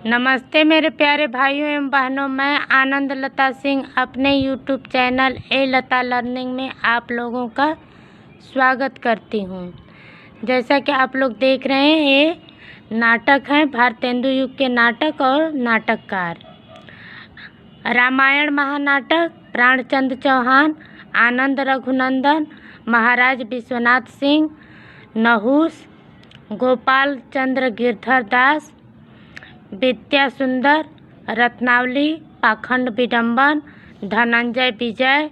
नमस्ते मेरे प्यारे भाइयों एवं बहनों, मैं आनंद लता सिंह अपने YouTube चैनल ए लता लर्निंग में आप लोगों का स्वागत करती हूँ। जैसा कि आप लोग देख रहे हैं, ये नाटक है भारतेंदु युग के नाटक और नाटककार। रामायण महानाटक प्राणचंद चौहान, आनंद रघुनंदन, महाराज विश्वनाथ सिंह, नहुस, गोपाल चंद्र गिरधर दास, विद्या सुंदर, रत्नावली, पाखंड विडंबन, धनंजय विजय,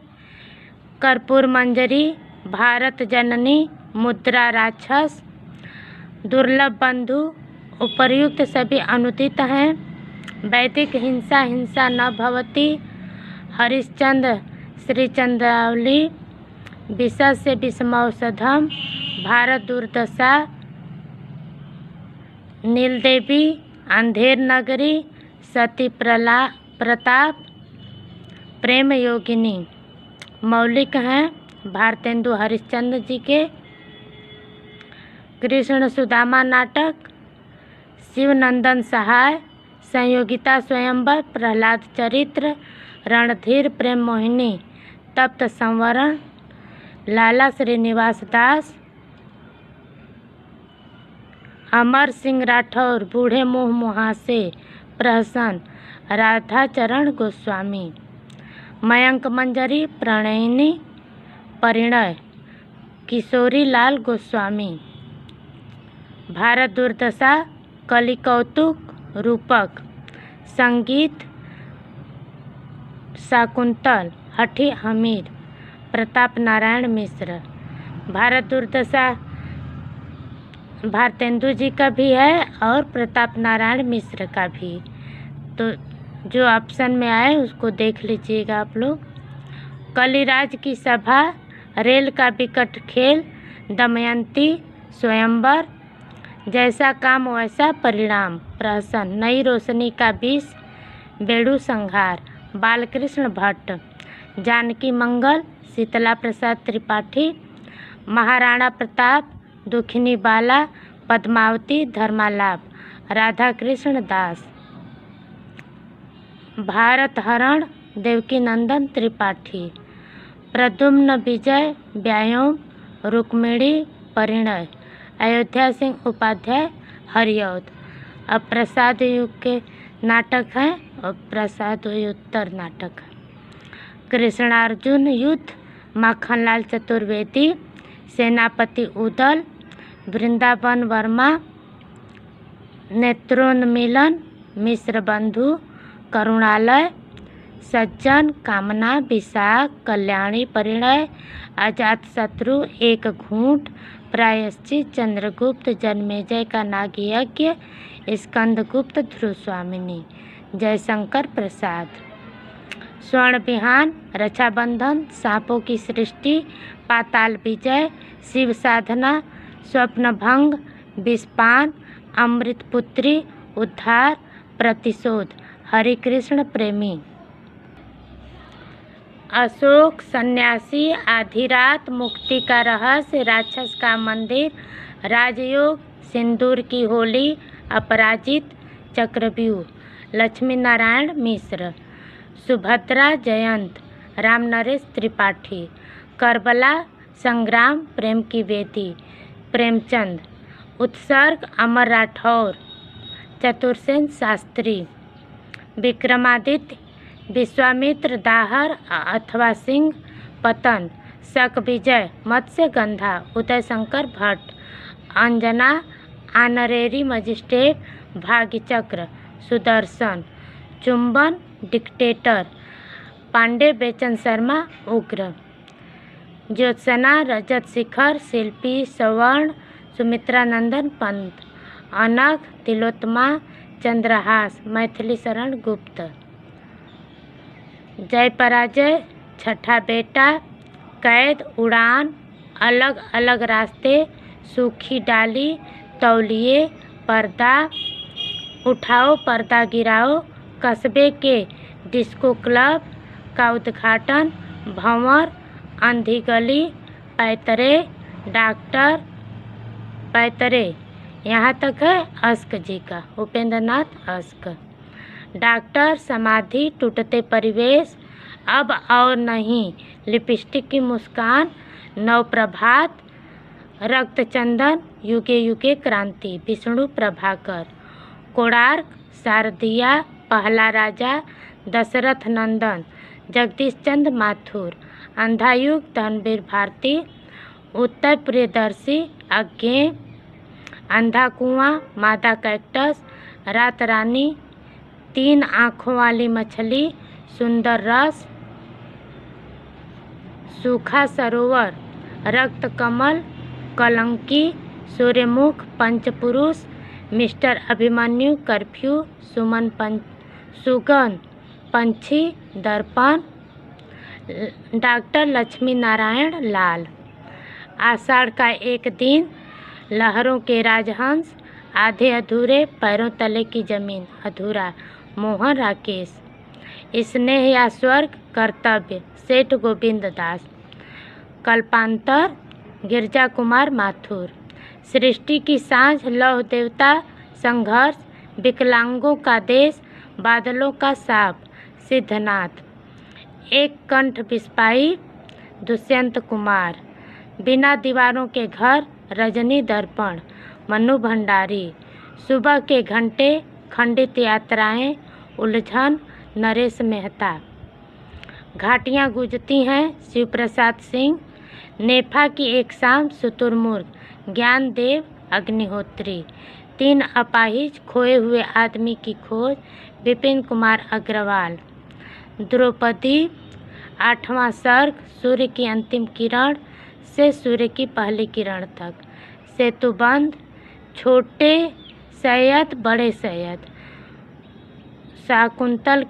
कर्पूर मंजरी, भारत जननी, मुद्रा राक्षस, दुर्लभ बंधु उपर्युक्त सभी अनुदित हैं। वैदिक हिंसा हिंसा न भवति, हरिश्चंद्र श्रीचंद्रावली, विषय से विषमौषधम, भारत दुर्दशा, नीलदेवी, अंधेर नगरी, सती प्रताप, प्रेम योगिनी। मौलिक हैं भारतेंदु हरिश्चंद्र जी के। कृष्ण सुदामा नाटक, शिवनंदन सहाय, संयोगिता स्वयंवर, प्रहलाद चरित्र, रणधीर प्रेम मोहिनी, तप्त संवरण, लाला श्रीनिवास दास, अमर सिंह राठौर, बूढ़े मुँह मुहासे, प्रहसन, राधाचरण गोस्वामी, मयंक मंजरी, प्रणयिनी, परिणय, किशोरी लाल गोस्वामी, भारत दुर्दशा, कलि कौतुक, रूपक, संगीत, शाकुंतल, हठी हमीर, प्रताप नारायण मिश्र। भारत दुर्दशा भारतेंदु जी का भी है और प्रताप नारायण मिश्र का भी, तो जो ऑप्शन में आए उसको देख लीजिएगा आप लोग। कलिराज की सभा, रेल का विकट खेल, दमयंती, स्वयंवर, जैसा काम वैसा परिणाम, प्रहसन, नई रोशनी का विष, बेड़ू संहार, बालकृष्ण भट्ट, जानकी मंगल, शीतला प्रसाद त्रिपाठी, महाराणा प्रताप, दुखिनी बाला, पद्मावती, धर्मालाप, राधा कृष्ण दास, भारत हरण, देवकी नंदन त्रिपाठी, प्रद्युम्न विजय, व्यायोम, रुक्मिणी, परिणय, अयोध्या सिंह उपाध्याय, हरिऔध। अब प्रसाद युग के नाटक हैं और प्रसादोत्तर नाटक है। कृष्णार्जुन युद्ध, माखनलाल चतुर्वेदी, सेनापति उदल, वृंदावन वर्मा, नेत्रोन्मिलन, मिश्र बंधु, करुणालय, सज्जन, कामना, विशाख, कल्याणी, परिणय, अजात शत्रु, एक घूंट, प्रायश्चित, चंद्रगुप्त, जन्मेजय का नाग यज्ञ, स्कंदगुप्त, ध्रुव स्वामिनी, जयशंकर प्रसाद, स्वर्ण विहान, रक्षाबंधन, सांपों की सृष्टि, पाताल विजय, शिव साधना, स्वप्न भंग, विषपान, अमृतपुत्री, उद्धार, प्रतिशोध, हरिकृष्ण प्रेमी, अशोक सन्यासी, आधी रात, मुक्ति का रहस्य, राक्षस का मंदिर, राजयोग, सिंदूर की होली, अपराजित, चक्रव्यूह, लक्ष्मी नारायण मिश्र, सुभद्रा जयंत, राम नरेश त्रिपाठी, करबला संग्राम, प्रेम की वेदी, प्रेमचंद, उत्सर्ग, अमर राठौर, चतुर्सेन शास्त्री, विक्रमादित्य, विश्वामित्र, दाहर अथवा सिंह, पतन, शक विजय, मत्स्य गंधा, उदय शंकर भट्ट, अंजना, आनरेरी मजिस्ट्रेट, भाग्यचक्र, सुदर्शन, चुंबन, डिक्टेटर, पांडे बेचन शर्मा, उग्र, ज्योत्सना, रजत शिखर, शिल्पी, सवर्ण, सुमित्रा नंदन पंत, अनघ, तिलोत्तमा, चंद्रहास, मैथिली शरण गुप्त, जय पराजय, छठा बेटा, कैद, उड़ान, अलग अलग रास्ते, सूखी डाली, तौलिए, पर्दा, उठाओ पर्दा गिराओ, कस्बे के डिस्को क्लब का उद्घाटन, भंवर, अंधी गली, पैतरे, डॉक्टर पैतरे, यहाँ तक है अस्क जी का, उपेंद्र नाथ अस्क। डॉक्टर समाधि, टूटते परिवेश, अब और नहीं, लिपस्टिक की मुस्कान, नव प्रभात, रक्तचंदन, युगे युगे क्रांति, विष्णु प्रभाकर। कोणार्क, शारदिया, पहला राजा, दशरथ नंदन, जगदीश चंद्र माथुर, अंधायुग, धनवीर भारती, उत्तर प्रियदर्शी, अज्ञेय, अंधा कुआं, मादा कैक्टस, रात रानी, तीन आँखों वाली मछली, सुंदर रस, सूखा सरोवर, रक्त कमल, कलंकी, सूर्यमुख, पंचपुरुष, मिस्टर अभिमन्यु, कर्फ्यू, सुगंध, पंछी, दर्पण, डॉक्टर लक्ष्मी नारायण लाल। आषाढ़ का एक दिन, लहरों के राजहंस, आधे अधूरे, पैरों तले की जमीन, अधूरा, मोहन राकेश। स्नेह या स्वर्ग, कर्तव्य, सेठ गोविंद दास। कल्पांतर, गिरजा कुमार माथुर। सृष्टि की सांझ, लौह देवता, संघर्ष, विकलांगों का देश, बादलों का साप, सिद्धनाथ। एक कंठ बिस्पाई, दुष्यंत कुमार। बिना दीवारों के घर, रजनी दर्पण, मनु भंडारी। सुबह के घंटे, खंडित यात्राएं, उलझन, नरेश मेहता। घाटियाँ गूंजती हैं, शिव प्रसाद सिंह। नेफा की एक शाम, शुतुरमुर्ग, ज्ञानदेव अग्निहोत्री। तीन अपाहिज, खोए हुए आदमी की खोज, विपिन कुमार अग्रवाल। द्रौपदी, आठवां सर्ग, सूर्य की अंतिम किरण से सूर्य की पहली किरण तक। सेतुबंध, छोटे सैयद, बड़े सैयद। शकुंतला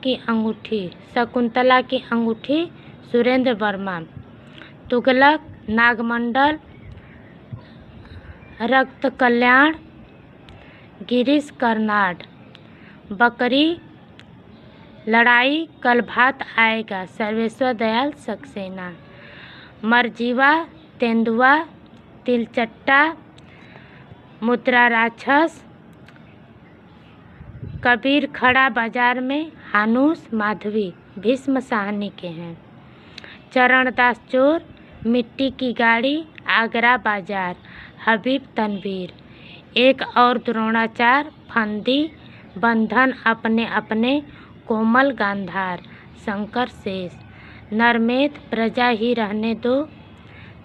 की अंगूठी, सुरेंद्र वर्मा। तुगलक, नागमंडल, रक्त कल्याण, गिरीश कर्नाड। बकरी, लड़ाई, कल भात आएगा, सर्वेश्वर दयाल सक्सेना। मरजीवा, तेंदुआ, तिलचट्टा, मुद्रा राक्षस। कबीर खड़ा बाजार में, हानूस, माधवी, भीष्म साहनी के हैं। चरणदास चोर, मिट्टी की गाड़ी, आगरा बाजार, हबीब तनवीर। एक और द्रोणाचार, फंदी, बंधन अपने अपने, कोमल गांधार, शंकर शेष। नरमेध, प्रजा ही रहने दो,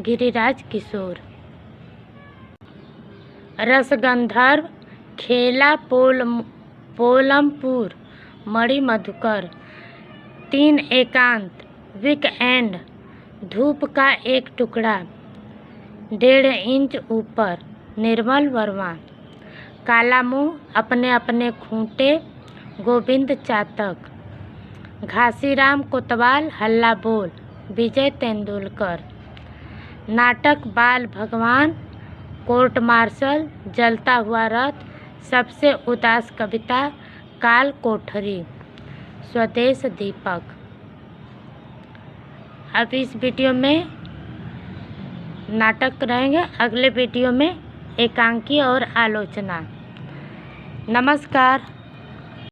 गिरिराज किशोर। रसगंधर्व, खेला पोलमपुर, मणि मधुकर। तीन एकांत, वीकएंड, धूप का एक टुकड़ा, 1.5 इंच ऊपर, निर्मल वर्मा। काला मुंह, अपने अपने खूंटे, गोविंद चातक। घासीराम कोतवाल, हल्ला बोल, विजय तेंदुलकर। नाटक बाल भगवान, कोर्ट मार्शल, जलता हुआ रथ, सबसे उदास कविता, काल कोठरी, स्वदेश दीपक। अब इस वीडियो में नाटक रहेंगे, अगले वीडियो में एकांकी और आलोचना। नमस्कार।